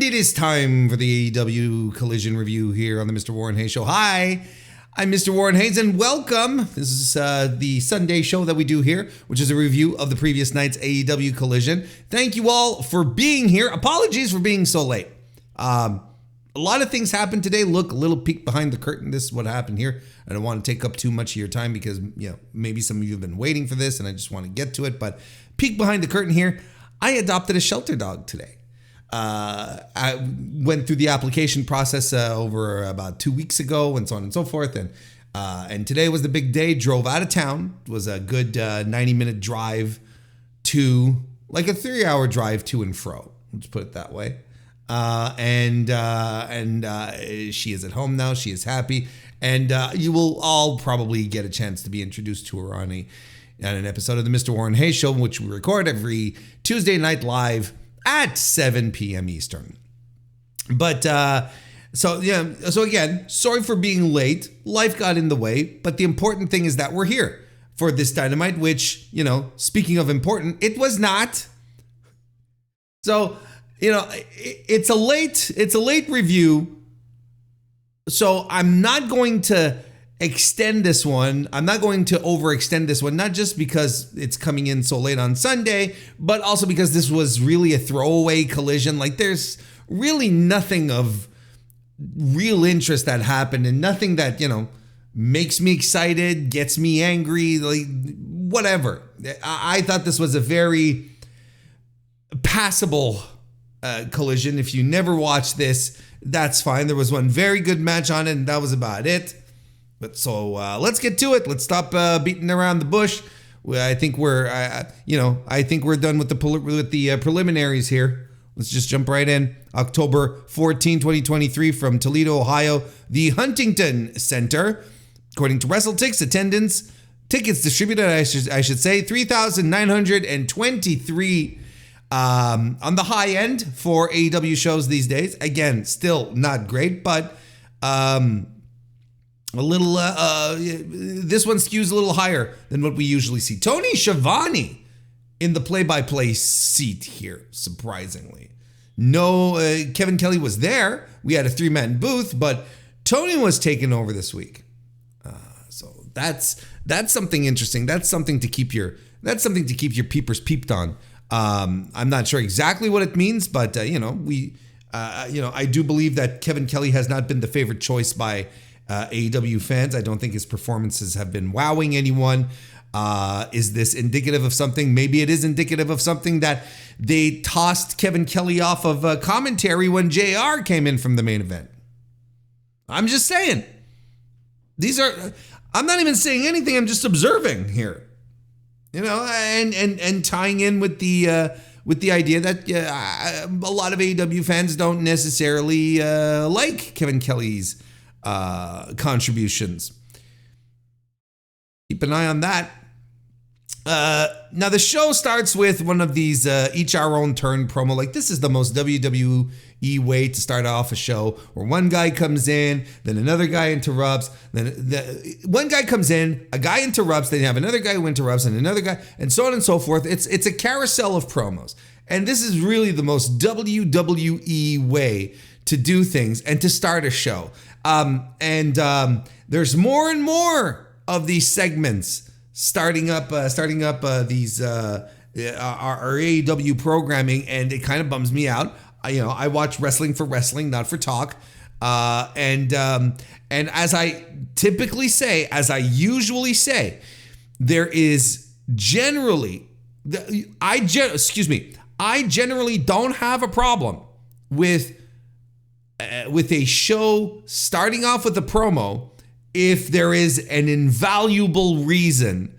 It is time for the AEW Collision review here on the Mr. Warren Hayes Show. Hi, I'm Mr. Warren Hayes, and welcome. This is the Sunday show that we do here, which is a review of the previous night's AEW Collision. Thank you all for being here. Apologies for being so late. A lot of things happened today. Look, a little peek behind the curtain. This is what happened here. I don't want to take up too much of your time because, maybe some of you have been waiting for this and I just want to get to it. But peek behind the curtain here. I adopted a shelter dog today. I went through the application process over about 2 weeks ago and so on and so forth. And today was the big day. Drove out of town. It was a good 90-minute drive to, like a 3-hour drive to and fro. Let's put it that way. And she is at home now. She is happy. And you will all probably get a chance to be introduced to her on an episode of the Mr. Warren Hayes Show, which we record every Tuesday night live at 7 p.m. Eastern. But so again, sorry for being late. Life got in the way, but the important thing is that we're here for this Dynamite, which, speaking of important, it was not. So, it's a late review. So I'm not going to extend this one. I'm not going to overextend this one, not just because it's coming in so late on Sunday, but also because this was really a throwaway collision. Like, there's really nothing of real interest that happened and nothing that, makes me excited, gets me angry, like whatever. I thought this was a very passable collision. If you never watched this, that's fine. There was one very good match on it and that was about it. But so let's get to it. Let's stop beating around the bush. I think we're done with the preliminaries here. Let's just jump right in. October 14, 2023 from Toledo, Ohio, the Huntington Center. According to WrestleTix, tickets distributed, I should say, 3,923 on the high end for AEW shows these days. Again, still not great, but a little, this one skews a little higher than what we usually see. Tony Schiavone in the play-by-play seat here, surprisingly. No, Kevin Kelly was there. We had a 3-man booth, but Tony was taken over this week. So that's something interesting. That's something to keep your peepers peeped on. I'm not sure exactly what it means, but I do believe that Kevin Kelly has not been the favorite choice by AEW fans. I don't think his performances have been wowing anyone. Is this indicative of something? Maybe it is indicative of something that they tossed Kevin Kelly off of commentary when JR came in from the main event. I'm just saying. I'm not even saying anything. I'm just observing here. And tying in with the idea that a lot of AEW fans don't necessarily like Kevin Kelly's contributions. Keep an eye on that. Now the show starts with one of these each our own turn promo. Like, this is the most WWE way to start off a show, where one guy comes in, then another guy interrupts, then one guy comes in, a guy interrupts, then you have another guy who interrupts, and another guy, and so on and so forth. It's a carousel of promos, and this is really the most WWE way to do things and to start a show. There's more and more of these segments starting up these our AEW programming, and it kind of bums me out. I watch wrestling for wrestling, not for talk. And as I typically say, as I usually say, there is generally, I generally don't have a problem with a show starting off with a promo if there is an invaluable reason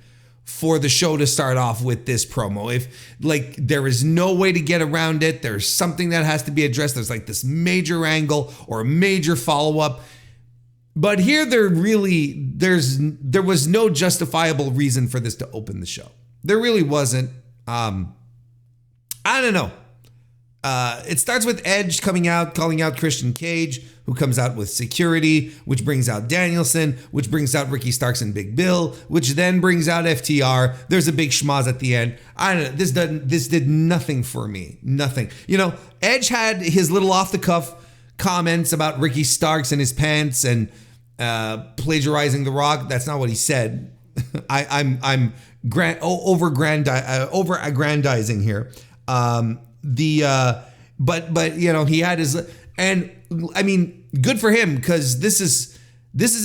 for the show to start off with this promo. If, like, there is no way to get around it, there's something that has to be addressed, there's like this major angle or a major follow-up. But here there was no justifiable reason for this to open the show. There really wasn't. I don't know. It starts with Edge coming out, calling out Christian Cage, who comes out with security, which brings out Danielson, which brings out Ricky Starks and Big Bill, which then brings out FTR. There's a big schmoz at the end. I don't know. This did nothing for me. Nothing. You know, Edge had his little off the cuff comments about Ricky Starks and his pants and plagiarizing The Rock. That's not what he said. I'm over-aggrandizing here. But you know, he had his, and I mean, good for him, because this is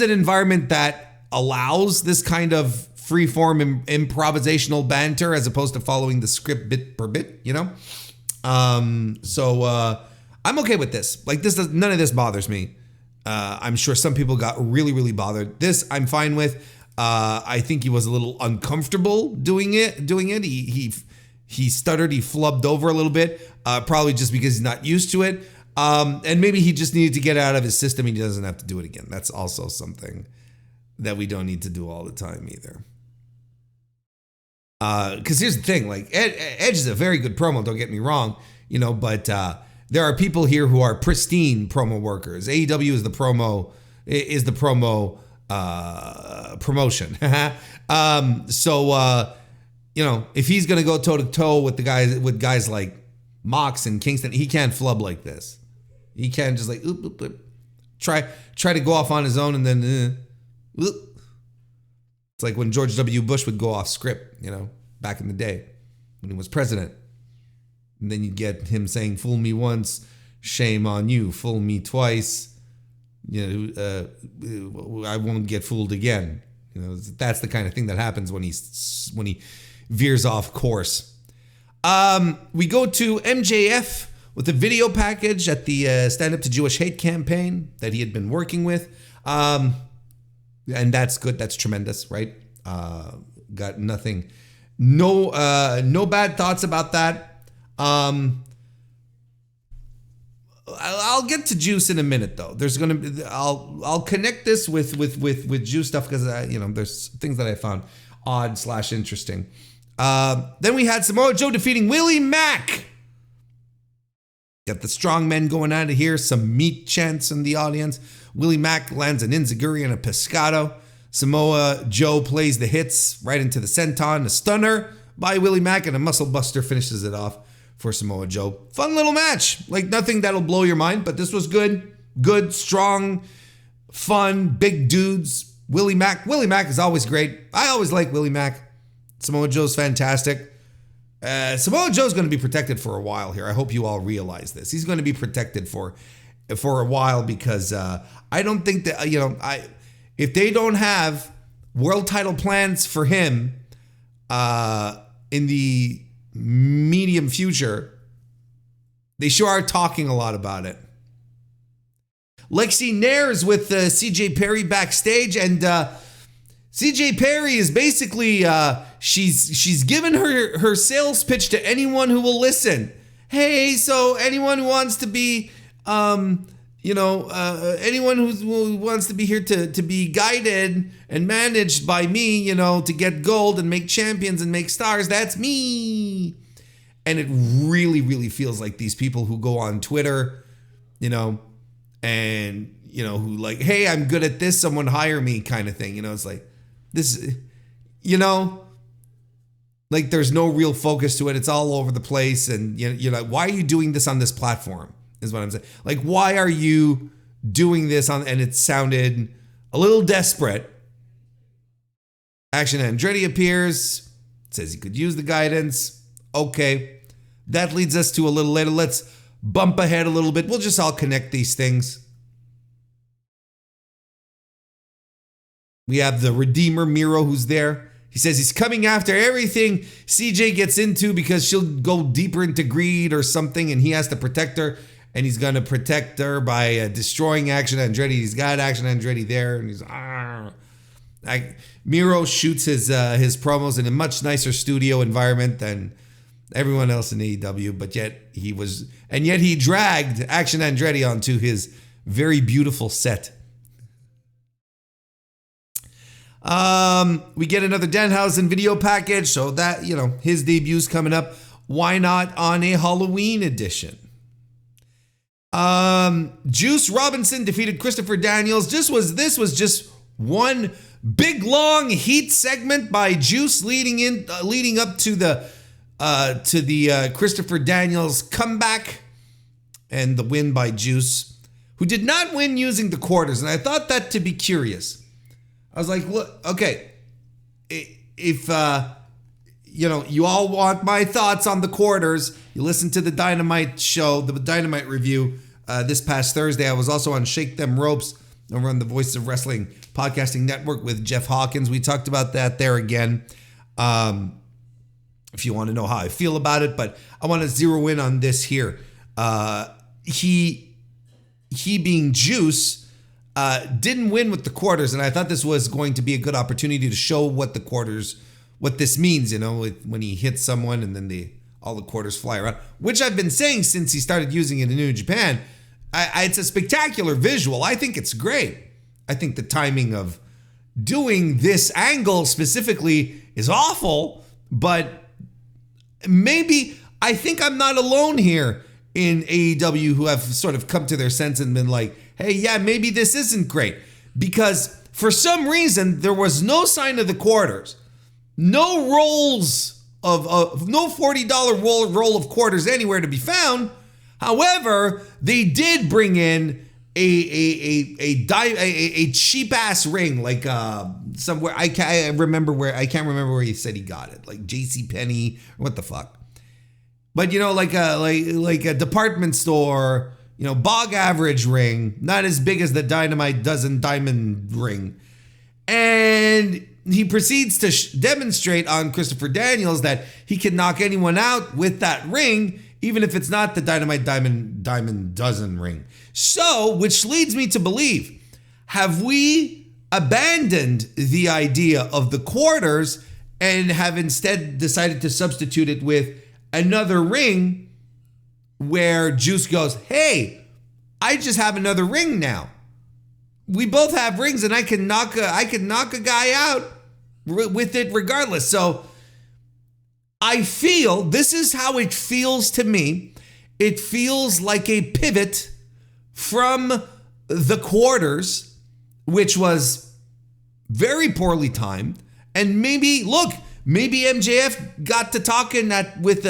an environment that allows this kind of free-form improvisational banter as opposed to following the script bit per bit, you know. So I'm okay with this. Like, none of this bothers me. I'm sure some people got really, really bothered. This I'm fine with. I think he was a little uncomfortable doing it. He stuttered, he flubbed over a little bit, probably just because he's not used to it. And maybe he just needed to get out of his system and he doesn't have to do it again. That's also something that we don't need to do all the time either. Because here's the thing, like, Edge is a very good promo, don't get me wrong, you know, but there are people here who are pristine promo workers. AEW is the promo promotion. You know, if he's gonna go toe to toe with guys like Mox and Kingston, he can't flub like this. He can't just like try to go off on his own and then it's like when George W. Bush would go off script, you know, back in the day when he was president. And then you'd get him saying, "Fool me once, shame on you. Fool me twice, you know, I won't get fooled again." You know, that's the kind of thing that happens when he veers off course. We go to MJF with a video package at the Stand Up to Jewish Hate campaign that he had been working with. And that's good. That's tremendous, right? Got nothing. No bad thoughts about that. I'll get to Juice in a minute, though. I'll connect this with Juice stuff because you know, there's things that I found odd / interesting. Then we had Samoa Joe defeating Willie Mack. Got the strong men going out of here. Some meat chants in the audience. Willie Mack lands an enziguri and a pescado. Samoa Joe plays the hits right into the senton. A stunner by Willie Mack and a muscle buster finishes it off for Samoa Joe. Fun little match. Like, nothing that'll blow your mind, but this was good. Good, strong, fun, big dudes. Willie Mack is always great. I always like Willie Mack. Samoa Joe's fantastic. Samoa Joe's going to be protected for a while here. I hope you all realize this. He's going to be protected for a while because I don't think that, you know, if they don't have world title plans for him in the medium future, they sure are talking a lot about it. Lexi Nair's with CJ Perry backstage, and CJ Perry is basically she's given her sales pitch to anyone who will listen. Hey, so anyone who wants to be anyone who wants to be here to be guided and managed by me, you know, to get gold and make champions and make stars, that's me. And it really, really feels like these people who go on Twitter, you know, and, you know, who like, hey, I'm good at this, someone hire me kind of thing. You know, it's like this, you know, like there's no real focus to it. It's all over the place. And you're like, why are you doing this on this platform is what I'm saying. Like, why are you doing this on, and it sounded a little desperate. Action Andretti appears, says he could use the guidance. Okay. That leads us to a little later. Let's bump ahead a little bit. We'll just all connect these things. We have the Redeemer, Miro, who's there. He says he's coming after everything CJ gets into because she'll go deeper into greed or something, and he has to protect her, and he's going to protect her by destroying Action Andretti. He's got Action Andretti there, and he's... Miro shoots his promos in a much nicer studio environment than everyone else in AEW, but yet he dragged Action Andretti onto his very beautiful set. We get another Danhausen video package, so that, you know, his debut's coming up. Why not on a Halloween edition? Juice Robinson defeated Christopher Daniels. This was just one big long heat segment by Juice leading up to the Christopher Daniels comeback and the win by Juice, who did not win using the quarters. And I thought that to be curious. I was like, look, okay, if you all want my thoughts on the quarters, you listen to the Dynamite show, the Dynamite review this past Thursday. I was also on Shake Them Ropes over on the Voices of Wrestling podcasting network with Jeff Hawkins. We talked about that there again. If you want to know how I feel about it, but I want to zero in on this here. He being Juice didn't win with the quarters, and I thought this was going to be a good opportunity to show what this means, when he hits someone and then all the quarters fly around, which I've been saying since he started using it in New Japan. It's a spectacular visual. I think it's great. I think the timing of doing this angle specifically is awful, but maybe I think I'm not alone here in AEW who have sort of come to their senses and been like, hey, yeah, maybe this isn't great. Because for some reason, there was no sign of the quarters. No rolls of no $40 roll of quarters anywhere to be found. However, they did bring in a cheap ass ring, like somewhere I can't remember where he said he got it, like JCPenney or what the fuck. But like a department store, bog average ring, not as big as the Dynamite Dozen Diamond ring. And he proceeds to demonstrate on Christopher Daniels that he can knock anyone out with that ring, even if it's not the Dynamite Diamond Dozen ring. So, which leads me to believe, have we abandoned the idea of the quarters and have instead decided to substitute it with another ring where Juice goes, hey, I just have another ring now. We both have rings and I can knock a guy out with it regardless. So I feel, this is how it feels to me. It feels like a pivot from the quarters, which was very poorly timed. And maybe MJF got to talking with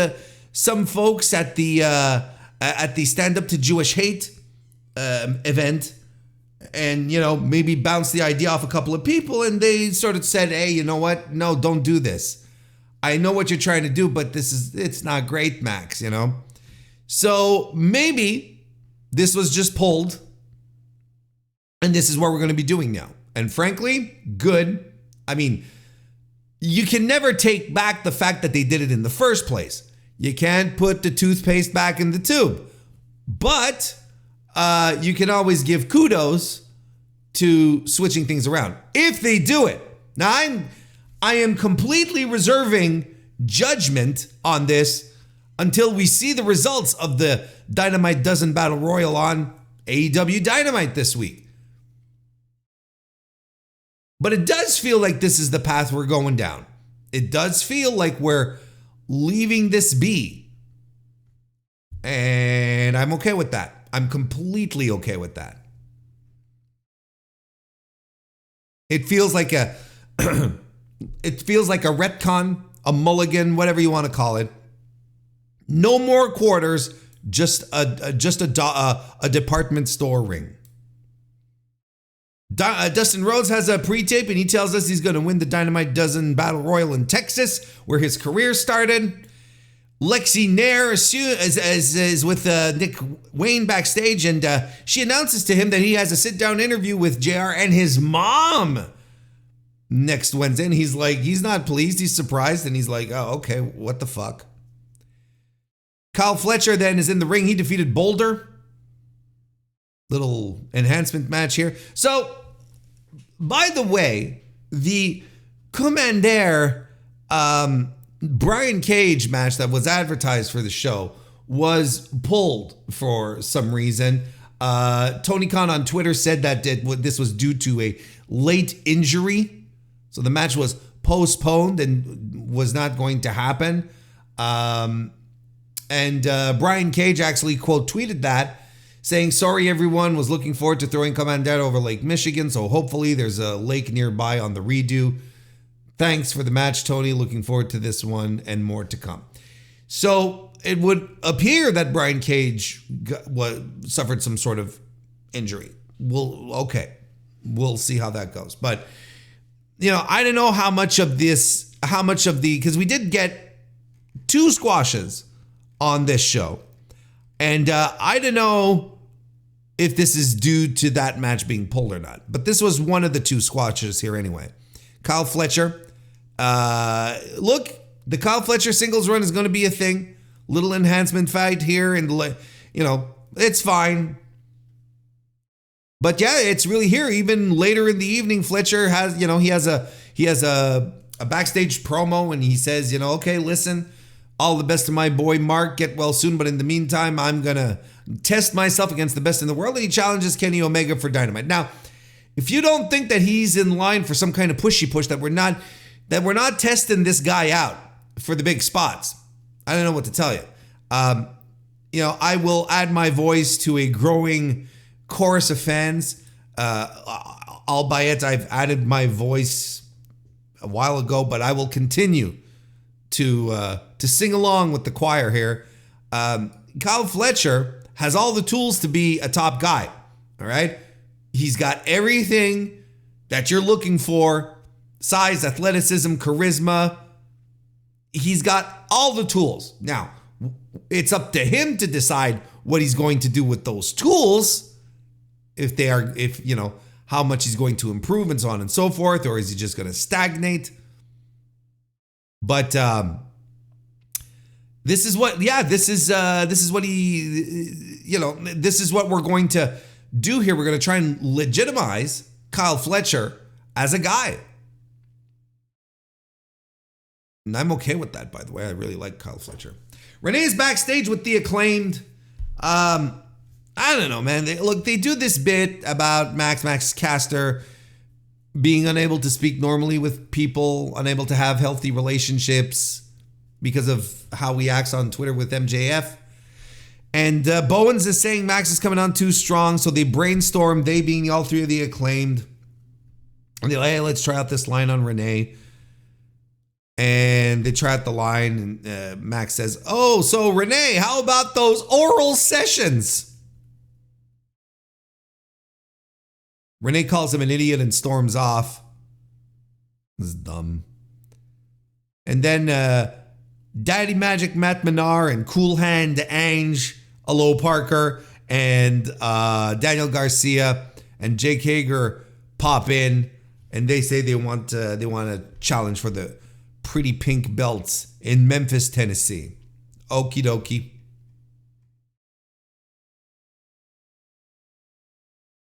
some folks at the Stand Up to Jewish Hate event, and maybe bounced the idea off a couple of people, and they sort of said, hey, you know what? No, don't do this. I know what you're trying to do, but it's not great, Max, So maybe this was just pulled, and this is what we're going to be doing now. And frankly, good. I mean, you can never take back the fact that they did it in the first place. You can't put the toothpaste back in the tube. But you can always give kudos to switching things around if they do it. Now, I am completely reserving judgment on this until we see the results of the Dynamite Dozen Battle Royal on AEW Dynamite this week. But it does feel like this is the path we're going down. It does feel like we're leaving this be. And I'm okay with that. I'm completely okay with that. It feels like a retcon, a mulligan, whatever you want to call it. No more quarters, just a department store ring. Dustin Rhodes has a pre-tape, and he tells us he's going to win the Dynamite Dozen Battle Royal in Texas, where his career started. Lexi Nair is with Nick Wayne backstage, and she announces to him that he has a sit-down interview with JR and his mom next Wednesday. And he's not pleased, he's surprised, and he's like, oh, okay, what the fuck? Kyle Fletcher then is in the ring. He defeated Boulder. Little enhancement match here. So, by the way, the Commander Brian Cage match that was advertised for the show was pulled for some reason. Tony Khan on Twitter said that this was due to a late injury. So the match was postponed and was not going to happen. And Brian Cage actually quote tweeted that, saying, sorry everyone, was looking forward to throwing Comandante over Lake Michigan, so hopefully there's a lake nearby on the redo. Thanks for the match, Tony. Looking forward to this one and more to come. So it would appear that Brian Cage suffered some sort of injury. We'll see how that goes. But, I don't know how much of because we did get 2 squashes on this show. And I don't know if this is due to that match being pulled or not. But this was one of the 2 squashes here anyway. Kyle Fletcher. Look, the Kyle Fletcher singles run is going to be a thing. Little enhancement fight here. And, it's fine. But yeah, it's really here. Even later in the evening, Fletcher has, he has a backstage promo and he says, okay, listen, all the best to my boy Mark, get well soon. But in the meantime, I'm going to test myself against the best in the world. And he challenges Kenny Omega for Dynamite. Now, if you don't think that he's in line for some kind of pushy push, that we're not testing this guy out for the big spots, I don't know what to tell you. I will add my voice to a growing chorus of fans. Albeit I've added my voice a while ago, but I will continue to sing along with the choir here. Kyle Fletcher has all the tools to be a top guy. All right, he's got everything that you're looking for: size, athleticism, charisma. He's got all the tools. Now, it's up to him to decide what he's going to do with those tools. How much he's going to improve and so on and so forth, or is he just going to stagnate? But this is what we're going to do here. We're going to try and legitimize Kyle Fletcher as a guy. And I'm okay with that, by the way. I really like Kyle Fletcher. Renee's backstage with the Acclaimed. I don't know, man. They do this bit about Max Caster being unable to speak normally with people, unable to have healthy relationships because of how he acts on Twitter with MJF. And Bowens is saying Max is coming on too strong, so they brainstorm, they being all 3 of the Acclaimed. And they're like, hey, let's try out this line on Renee. And they try out the line, and Max says, oh, so Renee, how about those oral sessions? Renee calls him an idiot and storms off. This is dumb. And then Daddy Magic Matt Menard and Cool Hand Ange, Alo Parker, and Daniel Garcia and Jake Hager pop in, and they say they want a challenge for the pretty pink belts in Memphis, Tennessee. Okie dokie.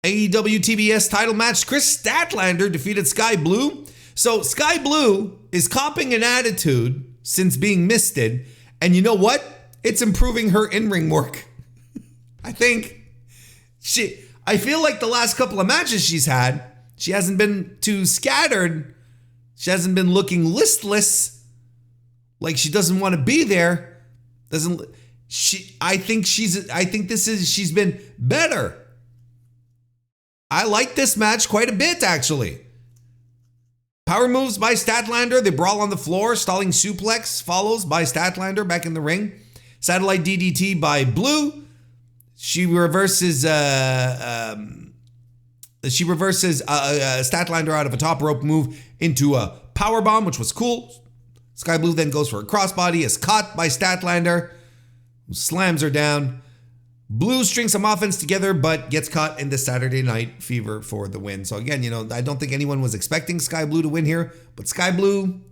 AEW TBS title match. Kris Statlander defeated Skye Blue. So Skye Blue is copping an attitude since being misted. And you know what? It's improving her in-ring work. I feel like the last couple of matches she's had, she hasn't been too scattered. She hasn't been looking listless. Like she doesn't want to be there. I think she's been better. I like this match quite a bit, actually. Power moves by Statlander. They brawl on the floor. Stalling suplex follows by Statlander back in the ring. Satellite DDT by Blue. She reverses Statlander out of a top rope move into a power bomb, which was cool. Skye Blue then goes for a crossbody, is caught by Statlander, who slams her down. Blue strings some offense together, but gets caught in the Saturday Night Fever for the win. So again, I don't think anyone was expecting Skye Blue to win here, but Skye Blue,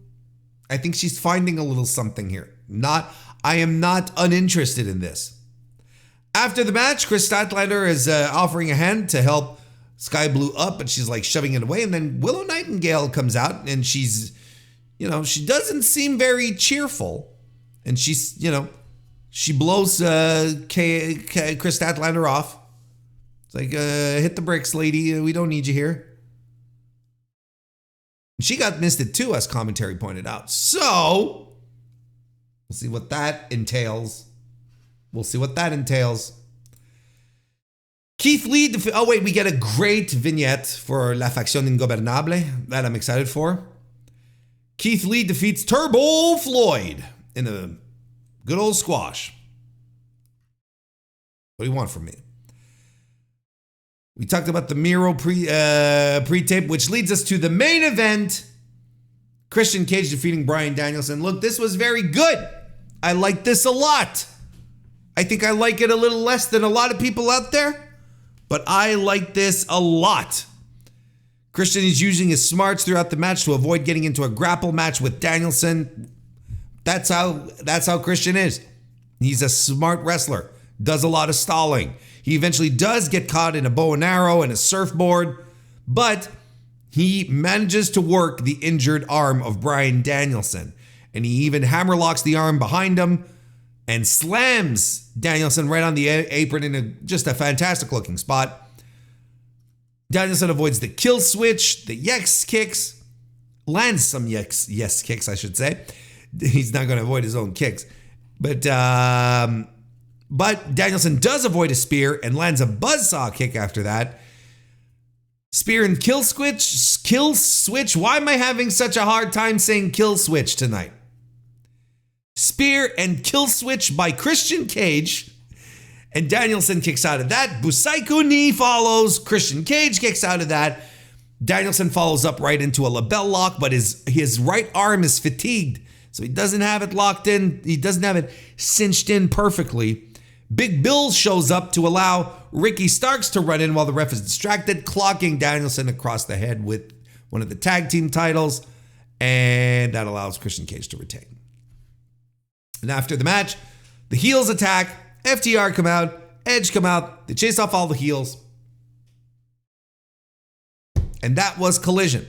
I think she's finding a little something here. I am not uninterested in this. After the match, Kris Statlander is offering a hand to help Skye Blue up, but she's like shoving it away. And then Willow Nightingale comes out, and she's, she doesn't seem very cheerful. And she's, she blows Kris Statlander off. It's like, hit the bricks, lady. We don't need you here. And she got misted too, as commentary pointed out. So, we'll see what that entails. Keith Lee, oh wait, we get a great vignette for La Facción Ingobernable that I'm excited for. Keith Lee defeats Turbo Floyd in a good old squash. What do you want from me? We talked about the Miro pre-tape, which leads us to the main event. Christian Cage defeating Bryan Danielson. Look, this was very good. I like this a lot. I think I like it a little less than a lot of people out there, but I like this a lot. Christian is using his smarts throughout the match to avoid getting into a grapple match with Danielson. That's how Christian is. He's a smart wrestler. Does a lot of stalling. He eventually does get caught in a bow and arrow and a surfboard, but he manages to work the injured arm of Bryan Danielson. And he even hammerlocks the arm behind him and slams Danielson right on the apron in just a fantastic looking spot. Danielson avoids the kill switch, the yes kicks, lands some yes kicks, I should say. He's not going to avoid his own kicks. But Danielson does avoid a spear and lands a buzzsaw kick after that. Spear and kill switch. Why am I having such a hard time saying kill switch tonight? Spear and kill switch by Christian Cage. And Danielson kicks out of that. Busaiku knee follows. Christian Cage kicks out of that. Danielson follows up right into a label lock, but his right arm is fatigued. So he doesn't have it locked in. He doesn't have it cinched in perfectly. Big Bill shows up to allow Ricky Starks to run in while the ref is distracted, clocking Danielson across the head with one of the tag team titles. And that allows Christian Cage to retain. And after the match, the heels attack. FTR come out. Edge come out. They chase off all the heels. And that was Collision.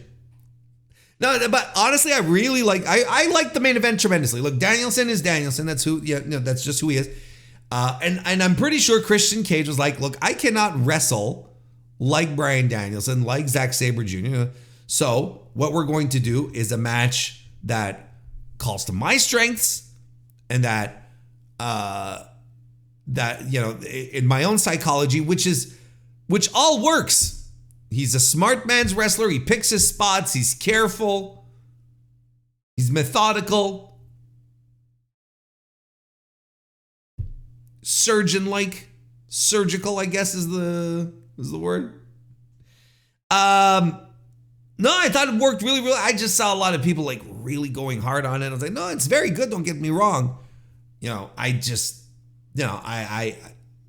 No, but honestly, I really like. I like the main event tremendously. Look, Danielson is Danielson. That's who. Yeah, no, that's just who he is. And I'm pretty sure Christian Cage was like, look, I cannot wrestle like Bryan Danielson, like Zack Sabre Jr. So what we're going to do is a match that calls to my strengths and that in my own psychology, which all works. He's a smart man's wrestler. He picks his spots. He's careful. He's methodical. Surgeon-like. Surgical, I guess is the word. No, I thought it worked really, really. I just saw a lot of people like really going hard on it. I was like, no, it's very good. Don't get me wrong.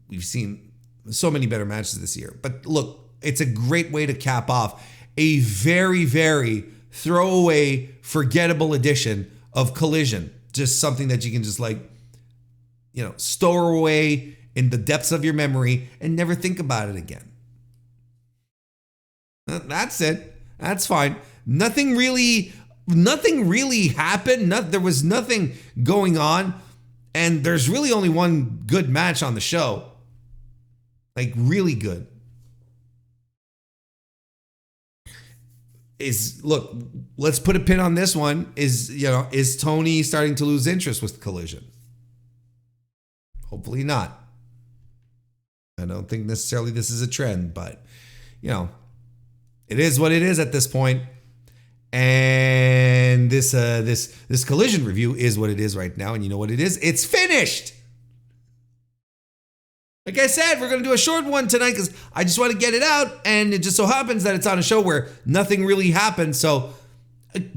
We've seen so many better matches this year. But look, it's a great way to cap off a very, very throwaway, forgettable edition of Collision. Just something that you can just store away in the depths of your memory and never think about it again. That's it. That's fine. Nothing really happened. There was nothing going on. And there's really only one good match on the show. Like, really good. Look, let's put a pin on this one. Is Tony starting to lose interest with Collision? Hopefully not. I don't think necessarily this is a trend, but it is what it is at this point. And this Collision review is what it is right now. And you know what it is? It's finished. Like I said, we're going to do a short one tonight because I just want to get it out. And it just so happens that it's on a show where nothing really happened. So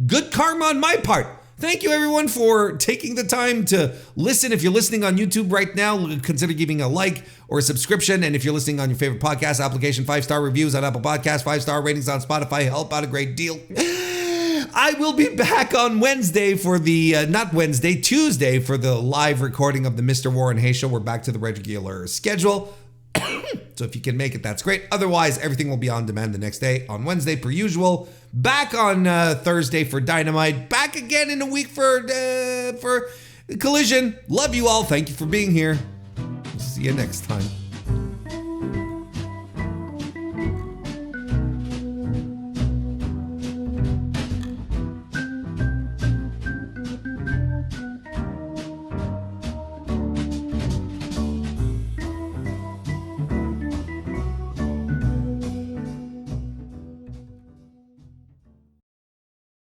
good karma on my part. Thank you, everyone, for taking the time to listen. If you're listening on YouTube right now, consider giving a like or a subscription. And if you're listening on your favorite podcast application, 5-star reviews on Apple Podcasts, 5-star ratings on Spotify help out a great deal. I will be back on Tuesday for the live recording of the Mr. Warren Hayes Show. We're back to the regular schedule. So if you can make it, that's great. Otherwise, everything will be on demand the next day on Wednesday per usual. Back on Thursday for Dynamite. Back again in a week for Collision. Love you all. Thank you for being here. See you next time.